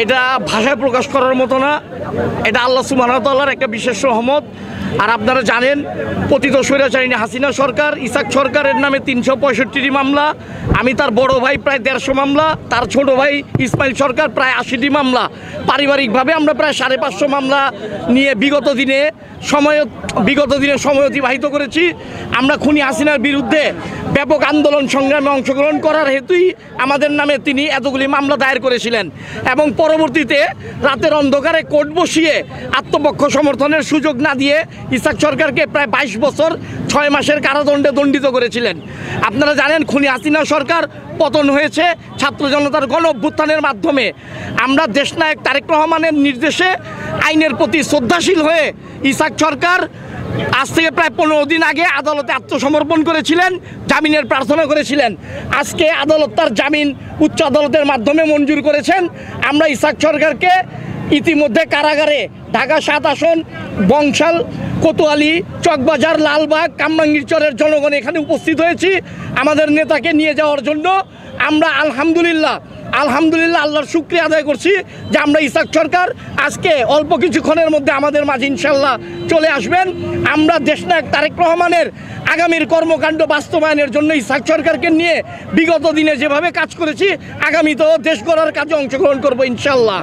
এটা ভাষায় প্রকাশ করার মতো না। এটা আল্লাহ সুবহানাহু ওয়া তাআলার একটা বিশেষ রহমত। আর আপনারা জানেন পতিত স্বৈরাচারিণী হাসিনা সরকার, ইসাক সরকারের নামে 365টি মামলা, আমি তার বড় ভাই প্রায় 150 মামলা, তার ছোট ভাই ইসমাইল সরকার প্রায় 80টি মামলা। পারিবারিকভাবে আমরা প্রায় 550 মামলা নিয়ে বিগত দিনে সময় অতিবাহিত করেছি। আমরা খুনি হাসিনার বিরুদ্ধে ব্যাপক আন্দোলন সংগ্রামে অংশগ্রহণ করার হেতুই আমাদের নামে তিনি এতগুলি মামলা দায়ের করেছিলেন এবং পরবর্তীতে রাতের অন্ধকারে কোর্ট বসিয়ে আত্মপক্ষ সমর্থনের সুযোগ না দিয়ে ইসাক সরকারকে প্রায় 22 বছর 6 মাসের কারাদণ্ডে দণ্ডিত করেছিলেন। আপনারা জানেন খুনি হাসিনা সরকার পতন হয়েছে ছাত্র জনতার গণ অভ্যুত্থানের মাধ্যমে। আমরা দেশনায়ক তারেক রহমানের নির্দেশে আইনের প্রতি শ্রদ্ধাশীল হয়ে ইসাক সরকার আজ থেকে প্রায় 15 দিন আগে আদালতে আত্মসমর্পণ করেছিলেন, জামিনের প্রার্থনা করেছিলেন। আজকে আদালত তার জামিন উচ্চ আদালতের মাধ্যমে মঞ্জুর করেছেন। আমরা ইসাক সরকারকে ইতিমধ্যে কারাগারে ঢাকা 7 আসন, বংশাল, কোতোয়ালি, চকবাজার, লালবাগ, কামরাঙ্গীরচরের জনগণ এখানে উপস্থিত হয়েছি আমাদের নেতাকে নিয়ে যাওয়ার জন্য। আমরা আলহামদুলিল্লাহ আল্লাহর শুকরিয়া আদায় করছি যে আমরা ইসাক সরকার আজকে অল্প কিছুক্ষণের মধ্যে আমাদের মাঝে ইনশাল্লাহ চলে আসবেন। আমরা দেশনায়ক তারেক রহমানের আগামীর কর্মকাণ্ড বাস্তবায়নের জন্য ইসাক সরকারকে নিয়ে বিগত দিনে যেভাবে কাজ করেছি আগামীতেও দেশ গড়ার কাজে অংশগ্রহণ করবো ইনশাল্লাহ।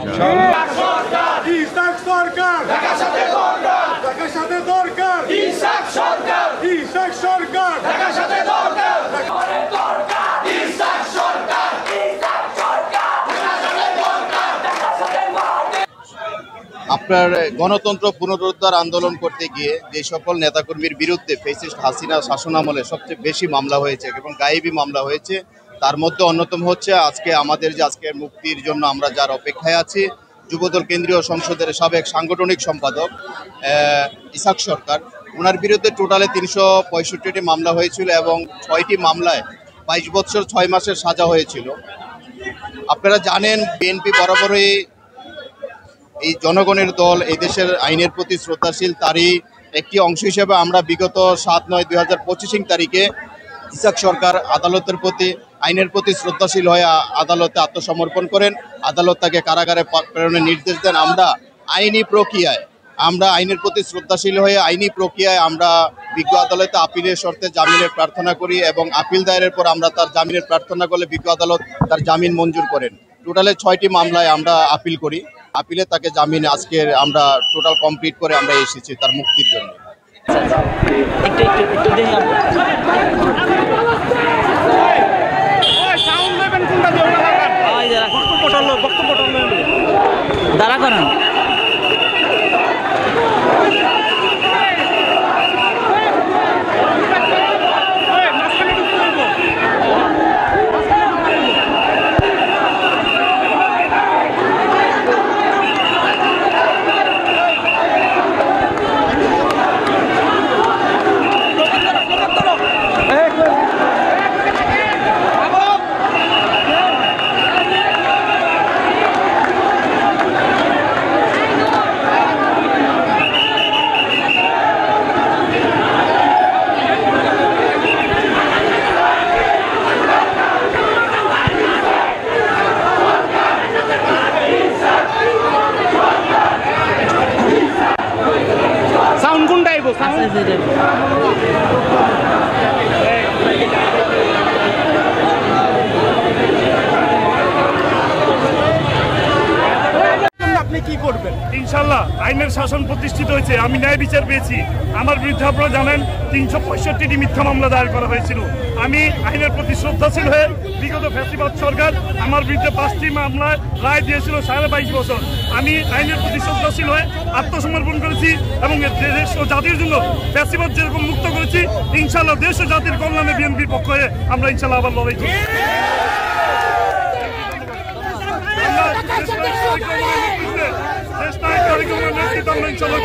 আপনার গণতন্ত্র পুনরুদ্ধার আন্দোলন করতে গিয়ে যে সকল নেতাকর্মীর বিরুদ্ধে ফ্যাসিস্ট হাসিনা শাসনামলে সবচেয়ে বেশি মামলা হয়েছে এবং গায়েবী মামলা হয়েছে, তার মধ্যে অন্যতম হচ্ছে আজকে আমাদের যে আজকের মুক্তির জন্য আমরা যার অপেক্ষায় আছি, যুবদল কেন্দ্রীয় সংসদের সাবেক সাংগঠনিক সম্পাদক ইসাক সরকার, ওনার বিরুদ্ধে টোটালে 365টি মামলা হয়েছিল এবং 6টি মামলায় 22 বছর 6 মাসের সাজা হয়েছিল। আপনারা জানেন বিএনপি বরাবরই এই জনগণের দল, এই দেশের আইনের প্রতি শ্রদ্ধাশীল, তারই একটি অংশ হিসেবে আমরা বিগত 7/9/2025 তারিখে ইসাক সরকার আদালতের প্রতি আইনের প্রতি শ্রদ্ধাশীল হয়ে আদালতে আত্মসমর্পণ করেন। আদালত তাকে কারাগারে প্রেরণের নির্দেশ দেন। আমরা আইনের প্রতি শ্রদ্ধাশীল হয়ে আইনি প্রক্রিয়ায় আমরা বিজ্ঞ আদালতে আপিলের শর্তে জামিনের প্রার্থনা করি এবং আপিল দায়েরের পর আমরা তার জামিনের প্রার্থনা করলে বিজ্ঞ আদালত তার জামিন মঞ্জুর করেন। টোটালে 6টি মামলায় আমরা আপিল করি। আপিলে তাকে জামিন আজকের আমরা টোটাল কমপ্লিট করে আমরা এসেছি তার মুক্তির জন্য। দাঁড়া করেন। সাউন্ড কোনটা আইবো? আপনি কি করবেন? ইনশাল্লাহ আইনের শাসন প্রতিষ্ঠিত হয়েছে, আমি ন্যায় বিচার পেয়েছি। আমার বিরুদ্ধে আপনারা জানেন 365টি মিথ্যা মামলা দায়ের করা হয়েছিল। আমি আইনের প্রতি শ্রদ্ধাশীল হয়ে বিগত ফ্যাসিবাদ সরকার আমার বিরুদ্ধে 5টি মামলায় রায় দিয়েছিল 22.5 বছর। আমি আইনের প্রতি শ্রদ্ধাশীল হয়ে আত্মসমর্পণ করেছি এবং দেশ ও জাতির জন্য ফ্যাসিবাদ যেরকম মুক্ত করেছি, ইনশাল্লাহ দেশ ও জাতির কল্যাণে বিএনপির পক্ষ হয়ে আমরা ইনশাল্লাহ আবার লড়াই করব। আমরা ইনশাল্লাহ